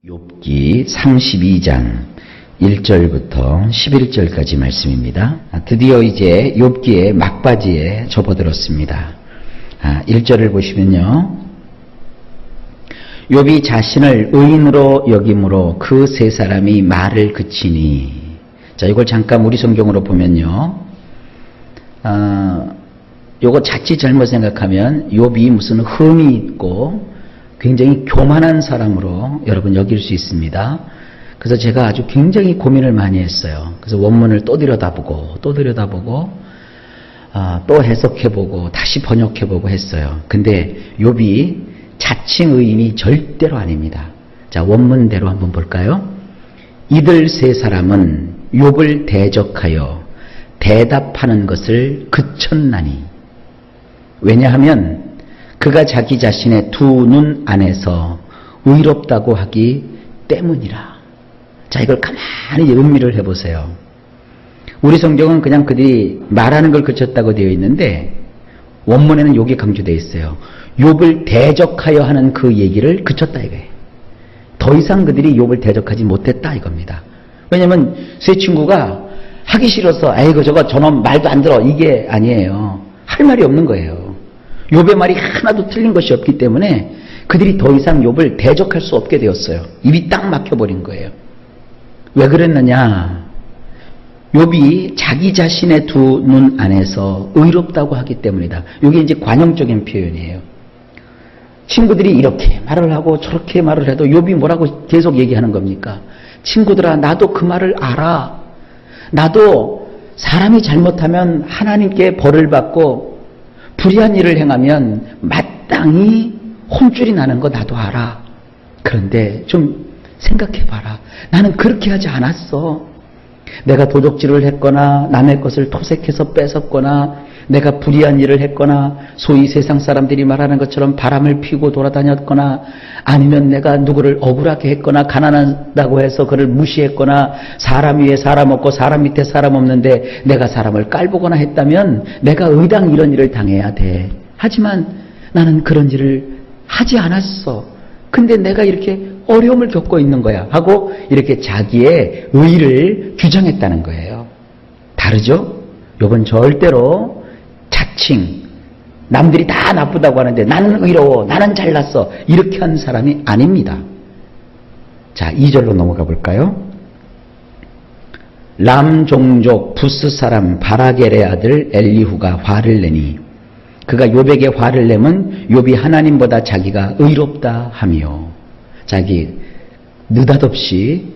욥기 32장 1절부터 11절까지 말씀입니다. 드디어 이제 욥기의 막바지에 접어들었습니다. 1절을 보시면요. 욥이 자신을 의인으로 여김으로 그 세 사람이 말을 그치니. 자, 이걸 잠깐 우리 성경으로 보면요. 요거 자칫 잘못 생각하면 욥이 무슨 흠이 있고 굉장히 교만한 사람으로 여러분 여길 수 있습니다. 그래서 제가 아주 굉장히 고민을 많이 했어요. 그래서 원문을 또 들여다보고 또 해석해보고 다시 번역해보고 했어요. 근데 욥이 자칭 의인이 절대로 아닙니다. 자, 원문대로 한번 볼까요? 이들 세 사람은 욥을 대적하여 대답하는 것을 그쳤나니. 왜냐하면 그가 자기 자신의 두 눈 안에서 의롭다고 하기 때문이라. 자, 이걸 가만히 음미를 해보세요. 우리 성경은 그냥 그들이 말하는 걸 그쳤다고 되어 있는데 원문에는 요게 강조되어 있어요. 욥을 대적하여 하는 그 얘기를 그쳤다 이거예요. 더 이상 그들이 욥을 대적하지 못했다 이겁니다. 왜냐면 세 친구가 하기 싫어서 아이고 저놈 말도 안 들어 이게 아니에요. 할 말이 없는 거예요. 욥의 말이 하나도 틀린 것이 없기 때문에 그들이 더 이상 욥을 대적할 수 없게 되었어요. 입이 딱 막혀버린 거예요. 왜 그랬느냐? 욥이 자기 자신의 두 눈 안에서 의롭다고 하기 때문이다. 이게 이제 관용적인 표현이에요. 친구들이 이렇게 말을 하고 저렇게 말을 해도 욥이 뭐라고 계속 얘기하는 겁니까? 친구들아, 나도 그 말을 알아. 나도 사람이 잘못하면 하나님께 벌을 받고 불의한 일을 행하면 마땅히 혼쭐이 나는 거 나도 알아. 그런데 좀 생각해봐라. 나는 그렇게 하지 않았어. 내가 도적질을 했거나 남의 것을 토색해서 뺏었거나 내가 불의한 일을 했거나 소위 세상 사람들이 말하는 것처럼 바람을 피고 돌아다녔거나 아니면 내가 누구를 억울하게 했거나 가난하다고 해서 그를 무시했거나 사람 위에 사람 없고 사람 밑에 사람 없는데 내가 사람을 깔보거나 했다면 내가 의당 이런 일을 당해야 돼. 하지만 나는 그런 일을 하지 않았어. 근데 내가 이렇게 어려움을 겪고 있는 거야 하고 이렇게 자기의 의를 규정했다는 거예요. 다르죠? 요건 절대로 자칭 남들이 다 나쁘다고 하는데 나는 의로워, 나는 잘났어 이렇게 한 사람이 아닙니다. 자, 2절로 넘어가 볼까요? 람 종족 부스 사람 바라겔의 아들 엘리후가 화를 내니 그가 욥에게 화를 내면 욥이 하나님보다 자기가 의롭다 하며. 자기 느닷없이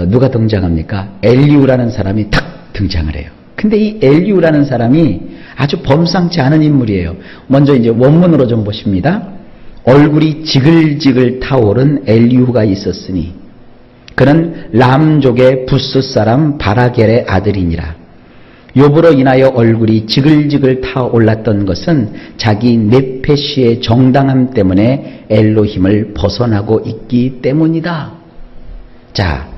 누가 등장합니까? 엘리후라는 사람이 탁 등장을 해요. 근데 이 엘리후라는 사람이 아주 범상치 않은 인물이에요. 먼저 이제 원문으로 좀 보십니다. 얼굴이 지글지글 타오른 엘리후가 있었으니 그는 람족의 부스 사람 바라겔의 아들이니라. 욥으로 인하여 얼굴이 지글지글 타올랐던 것은 자기 네페시의 정당함 때문에 엘로힘을 벗어나고 있기 때문이다. 자,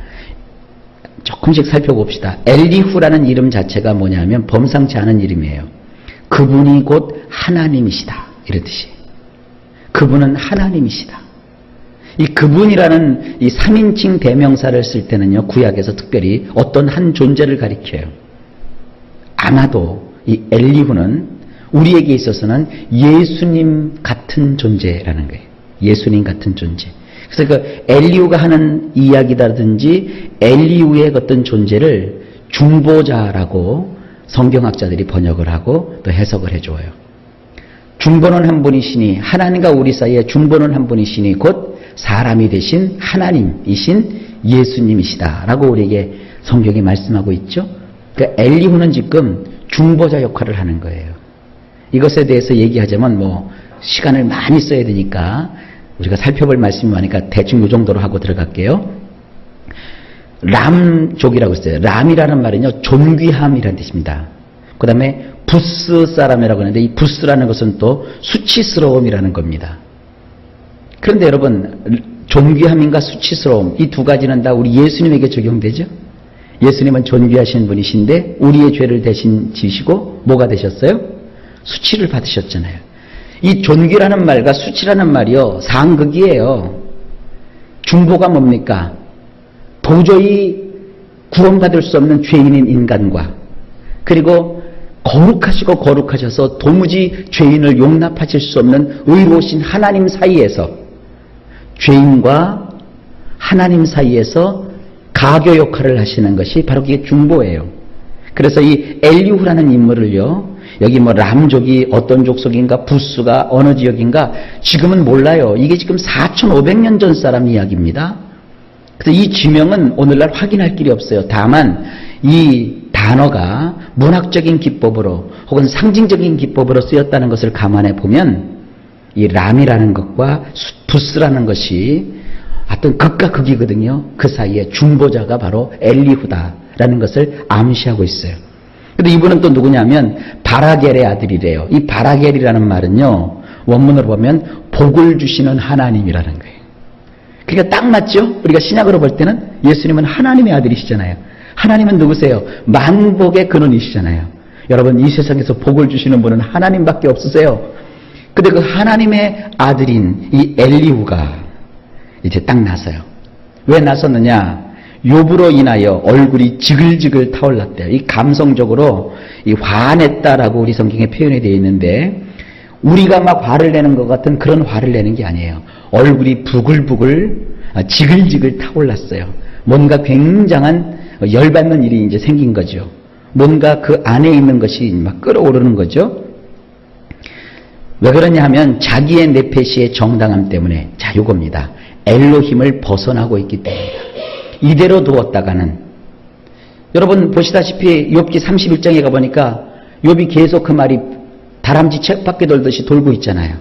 조금씩 살펴봅시다. 엘리후라는 이름 자체가 뭐냐면 범상치 않은 이름이에요. 그분이 곧 하나님이시다 이런 뜻이. 그분은 하나님이시다. 이 그분이라는 이 3인칭 대명사를 쓸 때는요, 구약에서 특별히 어떤 한 존재를 가리켜요. 아마도 이 엘리후는 우리에게 있어서는 예수님 같은 존재라는 거예요. 예수님 같은 존재. 그래서 그 엘리후가 하는 이야기라든지 엘리후의 어떤 존재를 중보자라고 성경학자들이 번역을 하고 또 해석을 해줘요. 중보는 한 분이시니 하나님과 우리 사이에 중보는 한 분이시니 곧 사람이 되신 하나님이신 예수님이시다라고 우리에게 성경이 말씀하고 있죠. 그러니까 엘리후는 지금 중보자 역할을 하는 거예요. 이것에 대해서 얘기하자면 뭐 시간을 많이 써야 되니까 우리가 살펴볼 말씀이 많으니까 대충 이 정도로 하고 들어갈게요. 람족이라고 했어요. 람이라는 말은요, 존귀함이라는 뜻입니다. 그 다음에 부스 사람이라고 하는데 이 부스라는 것은 또 수치스러움이라는 겁니다. 그런데 여러분, 존귀함인가 수치스러움 이 두 가지는 다 우리 예수님에게 적용되죠? 예수님은 존귀하신 분이신데 우리의 죄를 대신 지시고 뭐가 되셨어요? 수치를 받으셨잖아요. 이 존귀라는 말과 수치라는 말이요, 상극이에요. 중보가 뭡니까? 도저히 구원받을 수 없는 죄인인 인간과 그리고 거룩하시고 거룩하셔서 도무지 죄인을 용납하실 수 없는 의로우신 하나님 사이에서 죄인과 하나님 사이에서 가교 역할을 하시는 것이 바로 그게 중보예요. 그래서 이 엘리후라는 인물을요, 여기 뭐 람족이 어떤 족속인가, 부스가 어느 지역인가, 지금은 몰라요. 이게 지금 4,500년 전 사람 이야기입니다. 그래서 이 지명은 오늘날 확인할 길이 없어요. 다만 이 단어가 문학적인 기법으로 혹은 상징적인 기법으로 쓰였다는 것을 감안해 보면 이 람이라는 것과 부스라는 것이 어떤 극과 극이거든요. 그 사이에 중보자가 바로 엘리후다라는 것을 암시하고 있어요. 근데 이분은 또 누구냐면 바라겔의 아들이래요. 이 바라겔이라는 말은요, 원문으로 보면 복을 주시는 하나님이라는 거예요. 그러니까 딱 맞죠? 우리가 신약으로 볼 때는 예수님은 하나님의 아들이시잖아요. 하나님은 누구세요? 만복의 근원이시잖아요. 여러분, 이 세상에서 복을 주시는 분은 하나님밖에 없으세요. 근데 그 하나님의 아들인 이 엘리후가 이제 딱 나서요. 왜 나섰느냐? 욥으로 인하여 얼굴이 지글지글 타올랐대요. 이 감성적으로 이 화냈다라고 우리 성경에 표현이 되어 있는데, 우리가 막 화를 내는 것 같은 그런 화를 내는 게 아니에요. 얼굴이 부글부글 지글지글 타올랐어요. 뭔가 굉장한 열받는 일이 이제 생긴 거죠. 뭔가 그 안에 있는 것이 막 끓어오르는 거죠. 왜 그러냐 하면 자기의 네페시의 정당함 때문에, 자, 요겁니다. 엘로힘을 벗어나고 있기 때문이다. 이대로 두었다가는, 여러분 보시다시피 욥기 31장에 가보니까 욥이 계속 그 말이 다람쥐 쳇바퀴 돌듯이 돌고 있잖아요.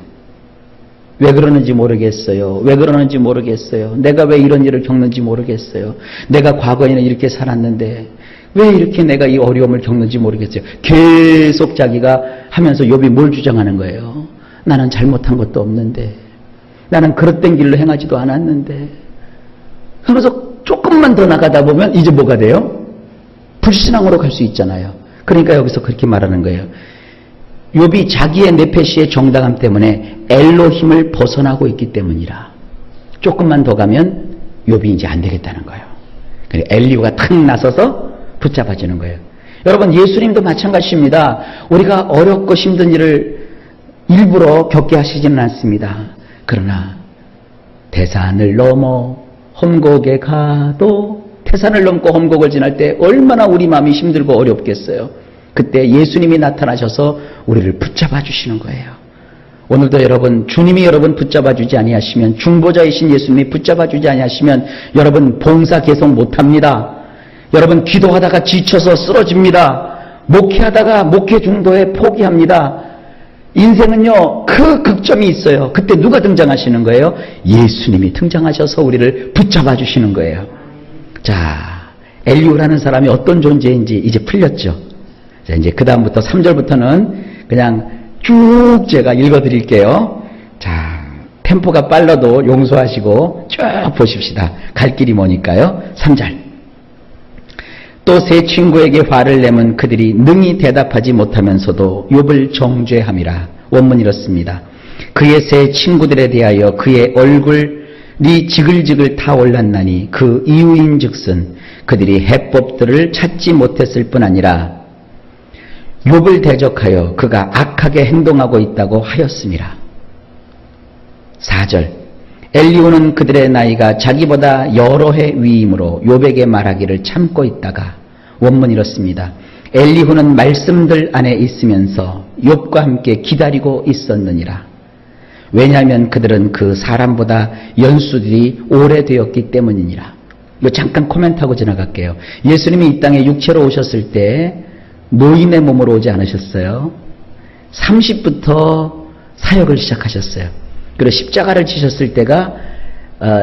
왜 그러는지 모르겠어요. 왜 그러는지 모르겠어요. 내가 왜 이런 일을 겪는지 모르겠어요. 내가 과거에는 이렇게 살았는데 왜 이렇게 내가 이 어려움을 겪는지 모르겠어요. 계속 자기가 하면서 욥이 뭘 주장하는 거예요. 나는 잘못한 것도 없는데, 나는 그릇된 길로 행하지도 않았는데. 그러면서 조금만 더 나가다 보면 이제 뭐가 돼요? 불신앙으로 갈 수 있잖아요. 그러니까 여기서 그렇게 말하는 거예요. 욥이 자기의 네페시의 정당함 때문에 엘로힘을 벗어나고 있기 때문이라. 조금만 더 가면 욥이 이제 안 되겠다는 거예요. 그러니까 엘리후가 탁 나서서 붙잡아주는 거예요. 여러분, 예수님도 마찬가지입니다. 우리가 어렵고 힘든 일을 일부러 겪게 하시지는 않습니다. 그러나 대산을 넘어 험곡에 가도, 태산을 넘고 험곡을 지날 때 얼마나 우리 마음이 힘들고 어렵겠어요. 그때 예수님이 나타나셔서 우리를 붙잡아 주시는 거예요. 오늘도 여러분, 주님이 여러분 붙잡아 주지 아니하시면, 중보자이신 예수님이 붙잡아 주지 아니하시면 여러분 봉사 계속 못합니다. 여러분 기도하다가 지쳐서 쓰러집니다. 목회하다가 목회 중도에 포기합니다. 인생은요, 그 극점이 있어요. 그때 누가 등장하시는 거예요? 예수님이 등장하셔서 우리를 붙잡아 주시는 거예요. 자, 엘리후라는 사람이 어떤 존재인지 이제 풀렸죠. 자, 이제 그 다음부터 3절부터는 그냥 쭉 제가 읽어드릴게요. 자, 템포가 빨라도 용서하시고 쭉 보십시다. 갈 길이 머니까요. 3절. 또 세 친구에게 화를 내면 그들이 능히 대답하지 못하면서도 욥을 정죄함이라. 원문 이렇습니다. 그의 세 친구들에 대하여 그의 얼굴이 지글지글 타올랐나니 그 이유인즉슨 그들이 해법들을 찾지 못했을 뿐 아니라 욥을 대적하여 그가 악하게 행동하고 있다고 하였음이라. 4절. 엘리후는 그들의 나이가 자기보다 여러 해 위이므로 욥에게 말하기를 참고 있다가, 원문 이렇습니다. 엘리후는 말씀들 안에 있으면서 욥과 함께 기다리고 있었느니라. 왜냐하면 그들은 그 사람보다 연수들이 오래되었기 때문이니라. 이거 잠깐 코멘트하고 지나갈게요. 예수님이 이 땅에 육체로 오셨을 때 노인의 몸으로 오지 않으셨어요. 30부터 사역을 시작하셨어요. 그리고 십자가를 지셨을 때가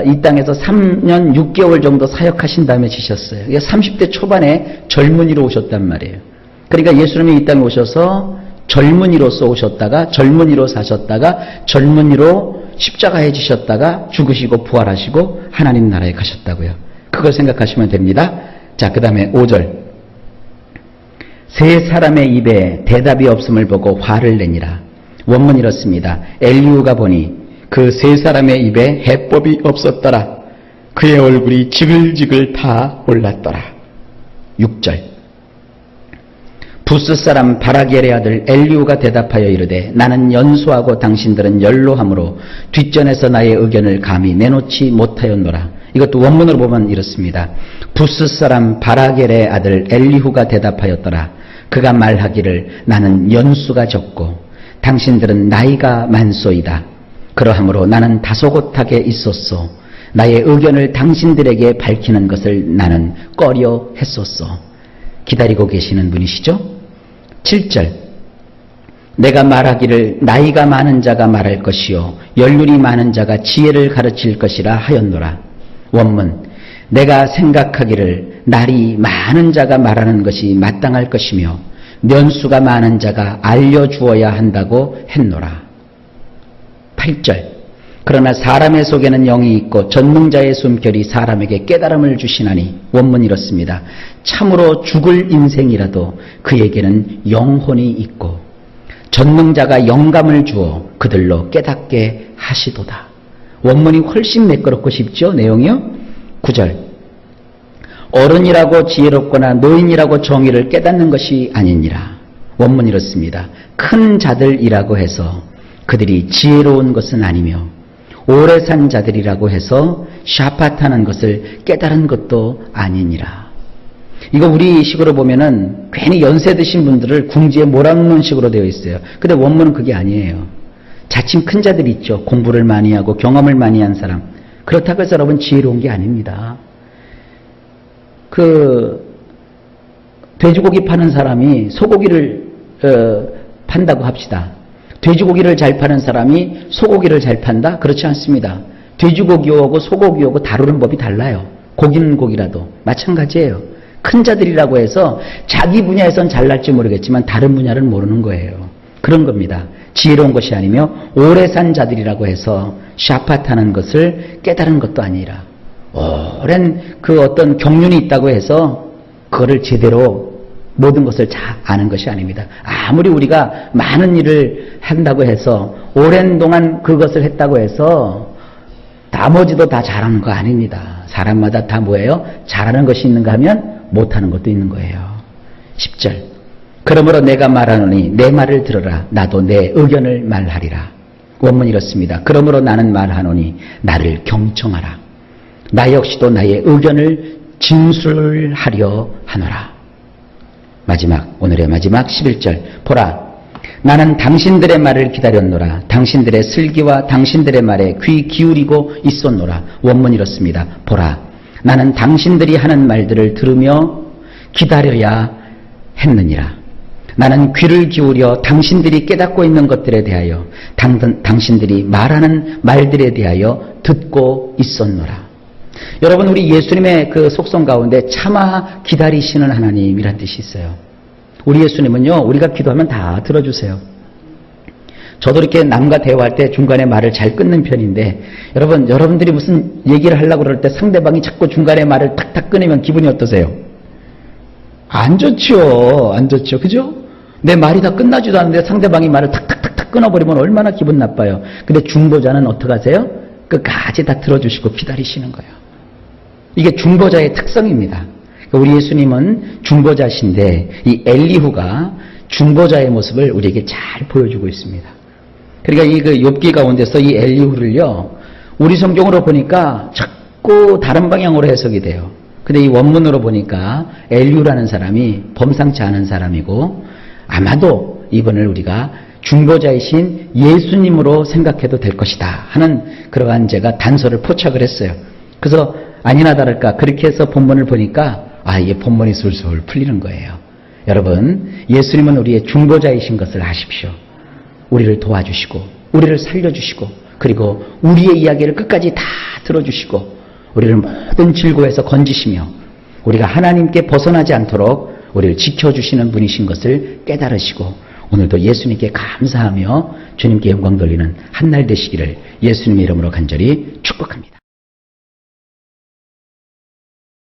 이 땅에서 3년 6개월 정도 사역하신 다음에 지셨어요. 30대 초반에 젊은이로 오셨단 말이에요. 그러니까 예수님이 이 땅에 오셔서 젊은이로서 오셨다가 젊은이로 사셨다가 젊은이로 십자가에 지셨다가 죽으시고 부활하시고 하나님 나라에 가셨다고요. 그걸 생각하시면 됩니다. 자, 그 다음에 5절. 세 사람의 입에 대답이 없음을 보고 화를 내니라. 원문 이렇습니다. 엘리후가 보니 그 세 사람의 입에 해법이 없었더라. 그의 얼굴이 지글지글 타 올랐더라. 6절. 부스 사람 바라겔의 아들 엘리후가 대답하여 이르되 나는 연소하고 당신들은 연로함으로 뒷전에서 나의 의견을 감히 내놓지 못하였노라. 이것도 원문으로 보면 이렇습니다. 부스 사람 바라겔의 아들 엘리후가 대답하였더라. 그가 말하기를 나는 연수가 적고 당신들은 나이가 많소이다. 그러하므로 나는 다소곳하게 있었소. 나의 의견을 당신들에게 밝히는 것을 나는 꺼려 했었소. 기다리고 계시는 분이시죠? 7절. 내가 말하기를 나이가 많은 자가 말할 것이요 연륜이 많은 자가 지혜를 가르칠 것이라 하였노라. 원문. 내가 생각하기를 날이 많은 자가 말하는 것이 마땅할 것이며 년수가 많은 자가 알려주어야 한다고 했노라. 8절. 그러나 사람의 속에는 영이 있고 전능자의 숨결이 사람에게 깨달음을 주시나니. 원문 이렇습니다. 참으로 죽을 인생이라도 그에게는 영혼이 있고 전능자가 영감을 주어 그들로 깨닫게 하시도다. 원문이 훨씬 매끄럽고 쉽죠? 내용이요? 9절. 어른이라고 지혜롭거나 노인이라고 정의를 깨닫는 것이 아니니라. 원문 이렇습니다. 큰 자들이라고 해서 그들이 지혜로운 것은 아니며 오래 산 자들이라고 해서 샤팟하는 것을 깨달은 것도 아니니라. 이거 우리 식으로 보면은 괜히 연세 드신 분들을 궁지에 몰아넣는 식으로 되어 있어요. 근데 원문은 그게 아니에요. 자칭 큰 자들이 있죠. 공부를 많이 하고 경험을 많이 한 사람. 그렇다고 해서 여러분 지혜로운 게 아닙니다. 돼지고기 파는 사람이 소고기를 판다고 합시다. 돼지고기를 잘 파는 사람이 소고기를 잘 판다? 그렇지 않습니다. 돼지고기하고 소고기하고 다루는 법이 달라요. 고기는 고기라도 마찬가지예요. 큰 자들이라고 해서 자기 분야에선 잘날지 모르겠지만 다른 분야는 모르는 거예요. 그런 겁니다. 지혜로운 것이 아니며 오래 산 자들이라고 해서 샤팟하는 것을 깨달은 것도 아니라 오랜 어떤 경륜이 있다고 해서 그거를 제대로 모든 것을 다 아는 것이 아닙니다. 아무리 우리가 많은 일을 한다고 해서 오랜 동안 그것을 했다고 해서 나머지도 다 잘하는 거 아닙니다. 사람마다 다 뭐예요? 잘하는 것이 있는가 하면 못하는 것도 있는 거예요. 10절. 그러므로 내가 말하노니 내 말을 들으라. 나도 내 의견을 말하리라. 원문 이렇습니다. 그러므로 나는 말하노니 나를 경청하라. 나 역시도 나의 의견을 진술하려 하노라. 오늘의 마지막 11절. 보라, 나는 당신들의 말을 기다렸노라. 당신들의 슬기와 당신들의 말에 귀 기울이고 있었노라. 원문 이렇습니다. 보라, 나는 당신들이 하는 말들을 들으며 기다려야 했느니라. 나는 귀를 기울여 당신들이 깨닫고 있는 것들에 대하여 당신들이 말하는 말들에 대하여 듣고 있었노라. 여러분, 우리 예수님의 그 속성 가운데 참아 기다리시는 하나님이란 뜻이 있어요. 우리 예수님은요, 우리가 기도하면 다 들어주세요. 저도 이렇게 남과 대화할 때 중간에 말을 잘 끊는 편인데, 여러분들이 무슨 얘기를 하려고 그럴 때 상대방이 자꾸 중간에 말을 탁탁 끊으면 기분이 어떠세요? 안 좋죠. 안 좋죠. 그죠? 내 말이 다 끝나지도 않는데 상대방이 말을 탁탁탁탁 끊어버리면 얼마나 기분 나빠요. 근데 중보자는 어떻게 하세요? 끝까지 다 들어주시고 기다리시는 거예요. 이게 중보자의 특성입니다. 우리 예수님은 중보자신데 이 엘리후가 중보자의 모습을 우리에게 잘 보여주고 있습니다. 그러니까 이 욥기 가운데서 이 엘리후를요, 우리 성경으로 보니까 자꾸 다른 방향으로 해석이 돼요. 근데 이 원문으로 보니까 엘리후라는 사람이 범상치 않은 사람이고 아마도 이분을 우리가 중보자이신 예수님으로 생각해도 될 것이다 하는 그러한 제가 단서를 포착을 했어요. 그래서 아니나 다를까 그렇게 해서 본문을 보니까 이게 본문이 술술 풀리는 거예요. 여러분, 예수님은 우리의 중보자이신 것을 아십시오. 우리를 도와주시고 우리를 살려주시고 그리고 우리의 이야기를 끝까지 다 들어주시고 우리를 모든 질고에서 건지시며 우리가 하나님께 벗어나지 않도록 우리를 지켜주시는 분이신 것을 깨달으시고 오늘도 예수님께 감사하며 주님께 영광 돌리는 한 날 되시기를 예수님의 이름으로 간절히 축복합니다.